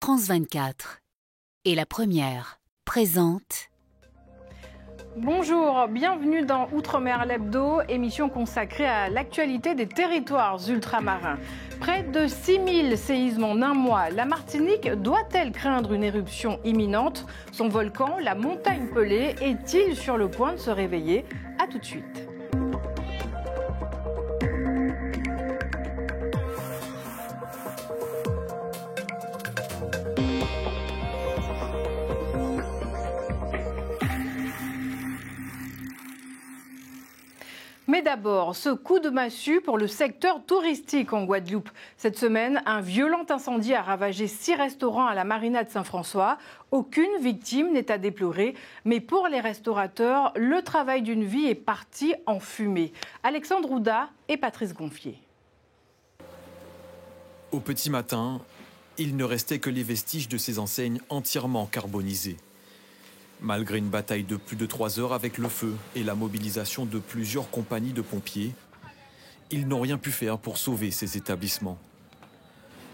France 24 et La Première présente. Bonjour, bienvenue dans Outre-mer l'Hebdo, émission consacrée à l'actualité des territoires ultramarins. Près de 6000 séismes en un mois, la Martinique doit-elle craindre une éruption imminente? Son volcan, la montagne Pelée, est-il sur le point de se réveiller? A tout de suite. Mais d'abord, ce coup de massue pour le secteur touristique en Guadeloupe. Cette semaine, un violent incendie a ravagé 6 restaurants à la marina de Saint-François. Aucune victime n'est à déplorer, mais pour les restaurateurs, le travail d'une vie est parti en fumée. Alexandre Ouda et Patrice Gonfier. Au petit matin, il ne restait que les vestiges de ces enseignes entièrement carbonisées. Malgré une bataille de plus de 3 heures avec le feu et la mobilisation de plusieurs compagnies de pompiers, ils n'ont rien pu faire pour sauver ces établissements.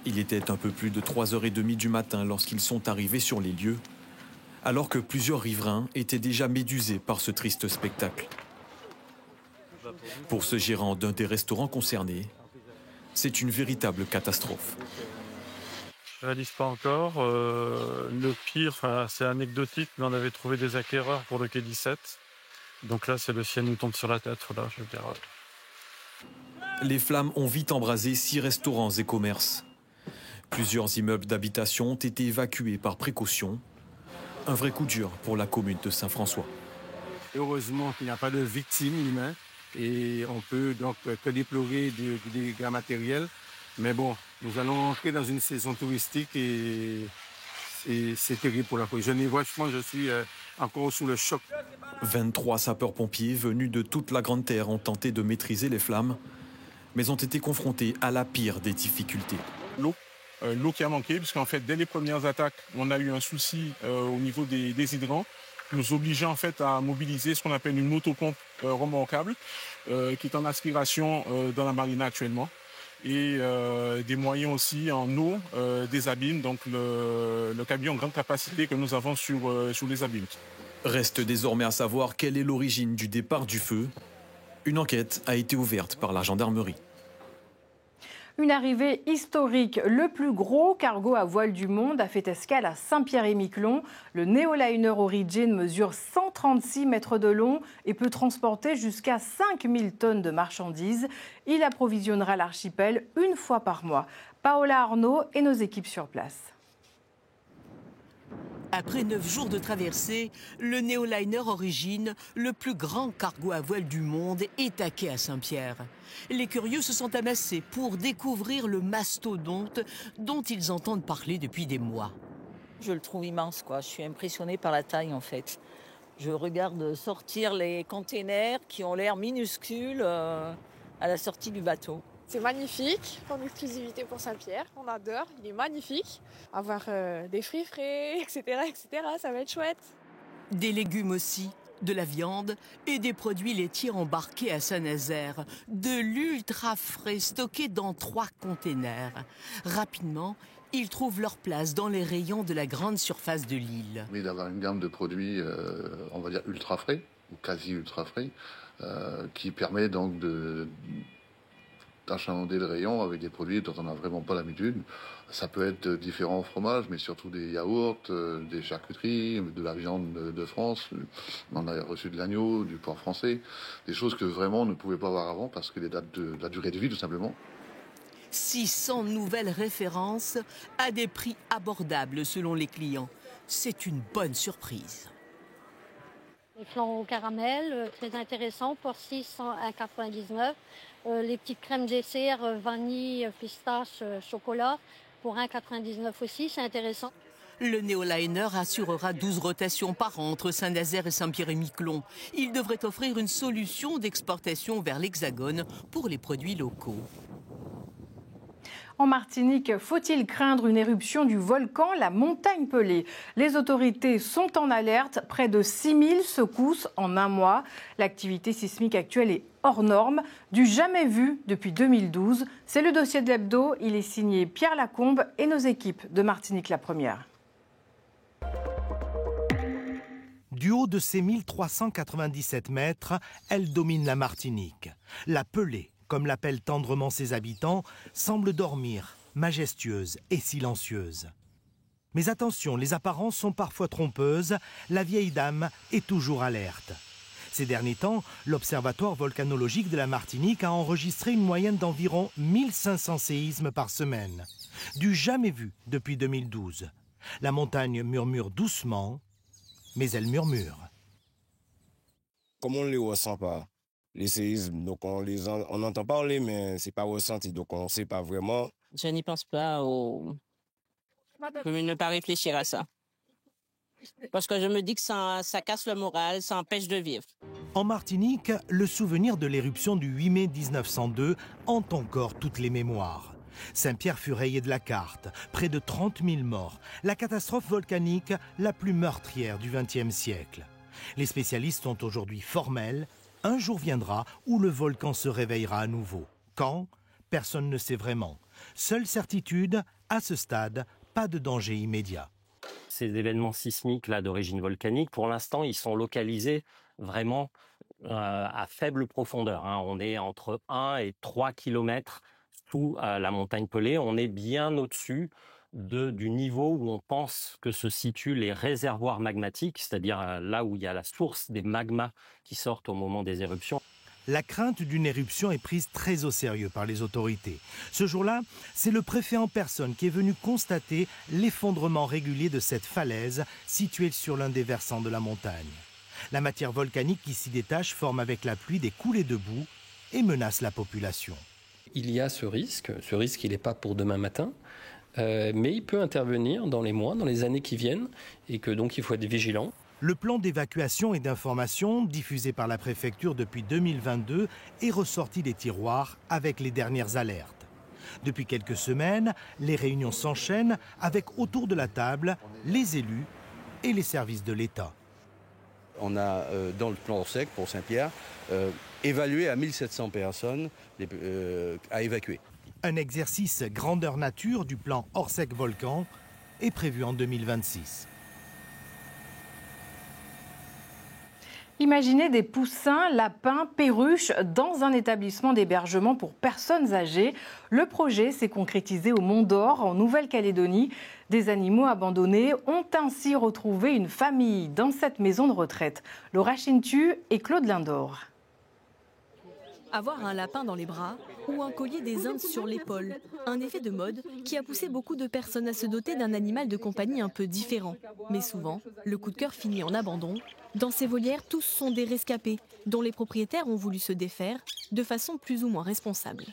Il était un peu plus de 3h30 du matin lorsqu'ils sont arrivés sur les lieux, alors que plusieurs riverains étaient déjà médusés par ce triste spectacle. Pour ce gérant d'un des restaurants concernés, c'est une véritable catastrophe. Je ne réalise pas encore. Le pire, c'est anecdotique, mais on avait trouvé des acquéreurs pour le quai 17. Donc là, c'est le ciel nous tombe sur la tête. Là, je veux dire. Les flammes ont vite embrasé 6 restaurants et commerces. Plusieurs immeubles d'habitation ont été évacués par précaution. Un vrai coup dur pour la commune de Saint-François. Heureusement qu'il n'y a pas de victimes humaines et on peut donc que déplorer des dégâts matériels. Mais bon, nous allons entrer dans une saison touristique et c'est terrible pour la police. Franchement, je suis encore sous le choc. 23 sapeurs-pompiers venus de toute la Grande Terre ont tenté de maîtriser les flammes, mais ont été confrontés à la pire des difficultés. L'eau qui a manqué, puisqu'en fait, dès les premières attaques, on a eu un souci au niveau des hydrants, qui nous obligeait en fait à mobiliser ce qu'on appelle une motopompe remorquable, qui est en aspiration dans la marina actuellement. Et des moyens aussi en eau des abîmes, donc le camion grande capacité que nous avons sur les abîmes. Reste désormais à savoir quelle est l'origine du départ du feu. Une enquête a été ouverte par la gendarmerie. Une arrivée historique. Le plus gros cargo à voile du monde a fait escale à Saint-Pierre-et-Miquelon. Le Neoliner Origin mesure 136 mètres de long et peut transporter jusqu'à 5000 tonnes de marchandises. Il approvisionnera l'archipel une fois par mois. Paola Arnaud et nos équipes sur place. Après 9 jours de traversée, le Neoliner Origin, le plus grand cargo à voile du monde, est à quai à Saint-Pierre. Les curieux se sont amassés pour découvrir le mastodonte dont ils entendent parler depuis des mois. Je le trouve immense, quoi. Je suis impressionnée par la taille, en fait. Je regarde sortir les containers qui ont l'air minuscules à la sortie du bateau. C'est magnifique, en exclusivité pour Saint-Pierre, on adore, il est magnifique. Avoir des fruits frais, etc., ça va être chouette. Des légumes aussi, de la viande et des produits laitiers embarqués à Saint-Nazaire. De l'ultra frais stocké dans 3 containers. Rapidement, ils trouvent leur place dans les rayons de la grande surface de l'île. Mais d'avoir une gamme de produits, on va dire ultra frais, ou quasi ultra frais, qui permet donc d'achalander le rayon avec des produits dont on n'a vraiment pas l'habitude. Ça peut être différents fromages, mais surtout des yaourts, des charcuteries, de la viande de France. On a reçu de l'agneau, du porc français, des choses que vraiment on ne pouvait pas avoir avant parce que les dates de la durée de vie, tout simplement. 600 nouvelles références à des prix abordables selon les clients. C'est une bonne surprise. Les flans au caramel, très intéressant, pour 6,99 €. Les petites crèmes dessert, vanille, pistache, chocolat, pour 1,99 € aussi, c'est intéressant. Le Neoliner assurera 12 rotations par an entre Saint-Nazaire et Saint-Pierre-et-Miquelon. Il devrait offrir une solution d'exportation vers l'Hexagone pour les produits locaux. En Martinique, faut-il craindre une éruption du volcan, la montagne Pelée? Les autorités sont en alerte. Près de 6000 secousses en un mois. L'activité sismique actuelle est hors norme, du jamais vu depuis 2012. C'est le dossier de l'Hebdo. Il est signé Pierre Lacombe et nos équipes de Martinique la Première. Du haut de ses 1397 mètres, elle domine la Martinique. La Pelée, comme l'appellent tendrement ses habitants, semble dormir, majestueuse et silencieuse. Mais attention, les apparences sont parfois trompeuses, la vieille dame est toujours alerte. Ces derniers temps, l'Observatoire volcanologique de la Martinique a enregistré une moyenne d'environ 1500 séismes par semaine. Du jamais vu depuis 2012. La montagne murmure doucement, mais elle murmure. Comme on ne les ressent pas, les séismes, donc on entend parler, mais ce n'est pas ressenti, donc on ne sait pas vraiment. Je n'y pense pas Je ne pas réfléchir à ça. Parce que je me dis que ça casse le moral, ça empêche de vivre. En Martinique, le souvenir de l'éruption du 8 mai 1902 hante encore toutes les mémoires. Saint-Pierre fut rayé de la carte, près de 30 000 morts, la catastrophe volcanique la plus meurtrière du XXe siècle. Les spécialistes sont aujourd'hui formels, un jour viendra où le volcan se réveillera à nouveau. Quand ? Personne ne sait vraiment. Seule certitude, à ce stade, pas de danger immédiat. Ces événements sismiques là d'origine volcanique, pour l'instant, ils sont localisés vraiment à faible profondeur. On est entre 1 et 3 km sous la montagne Pelée. On est bien au-dessus du niveau où on pense que se situent les réservoirs magmatiques, c'est-à-dire là où il y a la source des magmas qui sortent au moment des éruptions. La crainte d'une éruption est prise très au sérieux par les autorités. Ce jour-là, c'est le préfet en personne qui est venu constater l'effondrement régulier de cette falaise située sur l'un des versants de la montagne. La matière volcanique qui s'y détache forme avec la pluie des coulées de boue et menace la population. Il y a ce risque il n'est pas pour demain matin, mais il peut intervenir dans les mois, dans les années qui viennent, et que donc il faut être vigilant. Le plan d'évacuation et d'information, diffusé par la préfecture depuis 2022, est ressorti des tiroirs avec les dernières alertes. Depuis quelques semaines, les réunions s'enchaînent avec autour de la table les élus et les services de l'État. On a, dans le plan Orsec pour Saint-Pierre, évalué à 1700 personnes à évacuer. Un exercice grandeur nature du plan Orsec Volcan est prévu en 2026. Imaginez des poussins, lapins, perruches dans un établissement d'hébergement pour personnes âgées. Le projet s'est concrétisé au Mont d'Or, en Nouvelle-Calédonie. Des animaux abandonnés ont ainsi retrouvé une famille dans cette maison de retraite. Laura Chintu et Claude Lindor. Avoir un lapin dans les bras ou un collier des Indes sur l'épaule, un effet de mode qui a poussé beaucoup de personnes à se doter d'un animal de compagnie un peu différent. Mais souvent, le coup de cœur finit en abandon. Dans ces volières, tous sont des rescapés, dont les propriétaires ont voulu se défaire de façon plus ou moins responsable.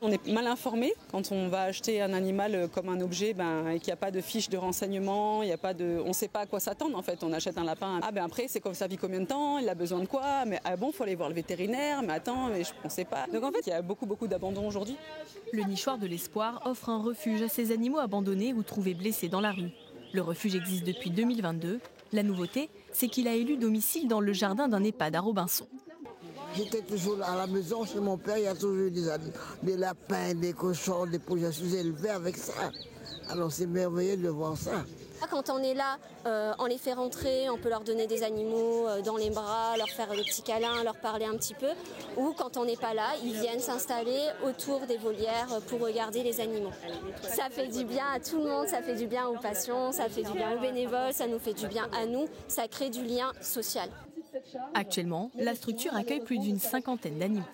On est mal informé quand on va acheter un animal comme un objet et qu'il n'y a pas de fiche de renseignement, on ne sait pas à quoi s'attendre en fait. On achète un lapin, après c'est comme ça vit combien de temps, il a besoin de quoi, mais il faut aller voir le vétérinaire, mais attends, mais on ne sait pas. Donc en fait il y a beaucoup d'abandon aujourd'hui. Le nichoir de l'espoir offre un refuge à ces animaux abandonnés ou trouvés blessés dans la rue. Le refuge existe depuis 2022. La nouveauté, c'est qu'il a élu domicile dans le jardin d'un EHPAD à Robinson. J'étais toujours à la maison chez mon père, il y a toujours eu des lapins, des cochons, des poules. Je suis élevé avec ça. Alors c'est merveilleux de voir ça. Quand on est là, on les fait rentrer, on peut leur donner des animaux dans les bras, leur faire des petits câlins, leur parler un petit peu. Ou quand on n'est pas là, ils viennent s'installer autour des volières pour regarder les animaux. Ça fait du bien à tout le monde, ça fait du bien aux patients, ça fait du bien aux bénévoles, ça nous fait du bien à nous, ça crée du lien social. Actuellement, la structure accueille plus d'une 50aine d'animaux.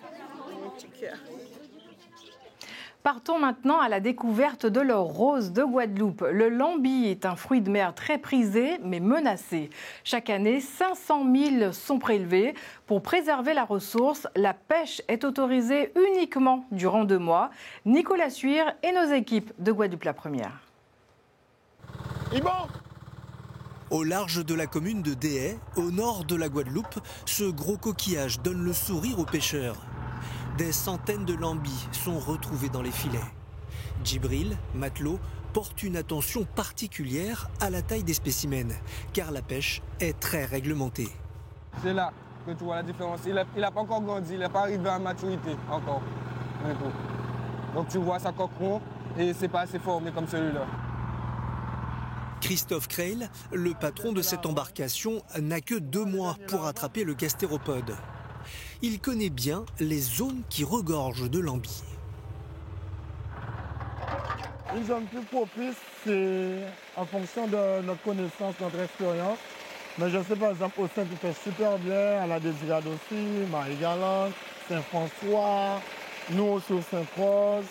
Partons maintenant à la découverte de l'or rose de Guadeloupe. Le lambi est un fruit de mer très prisé, mais menacé. Chaque année, 500 000 sont prélevés. Pour préserver la ressource, la pêche est autorisée uniquement durant 2 mois. Nicolas Suire et nos équipes de Guadeloupe la Première. Au large de la commune de Déhay, au nord de la Guadeloupe, ce gros coquillage donne le sourire aux pêcheurs. Des centaines de lambis sont retrouvés dans les filets. Djibril, matelot, porte une attention particulière à la taille des spécimens, car la pêche est très réglementée. C'est là, que tu vois la différence. Il n'a pas encore grandi, il n'est pas arrivé à maturité encore. Donc tu vois sa coque ronde et c'est pas assez formé comme celui-là. Christophe Kreil, le patron de cette embarcation, n'a que 2 mois pour attraper le gastéropode. Il connaît bien les zones qui regorgent de lambies. Une zone plus propice, c'est en fonction de notre connaissance, notre expérience. Mais je sais par exemple au Saint qui fait super bien, à la Désirade aussi, Marie-Galante, Saint-François, nous aussi au Saint-Rose.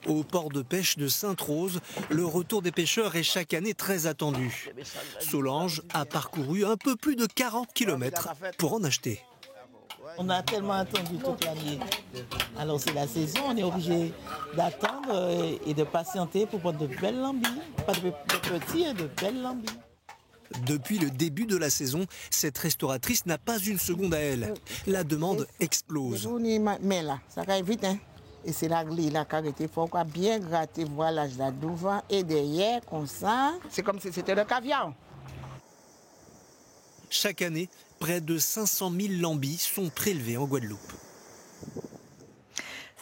Au port de pêche de Sainte-Rose, le retour des pêcheurs est chaque année très attendu. Solange a parcouru un peu plus de 40 km pour en acheter. On a tellement attendu toute l'année. Alors c'est la saison, on est obligé d'attendre et de patienter pour prendre de belles lambies. Pas de petits, de belles lambies. Depuis le début de la saison, cette restauratrice n'a pas une seconde à elle. La demande explose. Mais là, ça va vite, hein. Et c'est la grille, la carité, il faut bien gratter, voilà, là devant et derrière, comme ça. C'est comme si c'était le caviar. Chaque année, près de 500 000 lambis sont prélevés en Guadeloupe.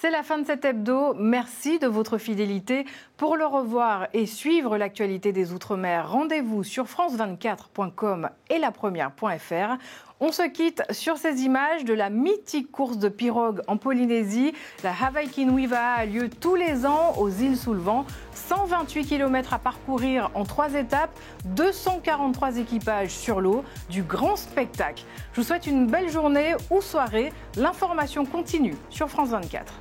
C'est la fin de cet hebdo. Merci de votre fidélité. Pour le revoir et suivre l'actualité des Outre-mer, rendez-vous sur france24.com et lapremière.fr. On se quitte sur ces images de la mythique course de pirogue en Polynésie. La Hawaii Kinuiva a lieu tous les ans aux îles sous le vent. 128 km à parcourir en 3 étapes, 243 équipages sur l'eau, du grand spectacle. Je vous souhaite une belle journée ou soirée. L'information continue sur France 24.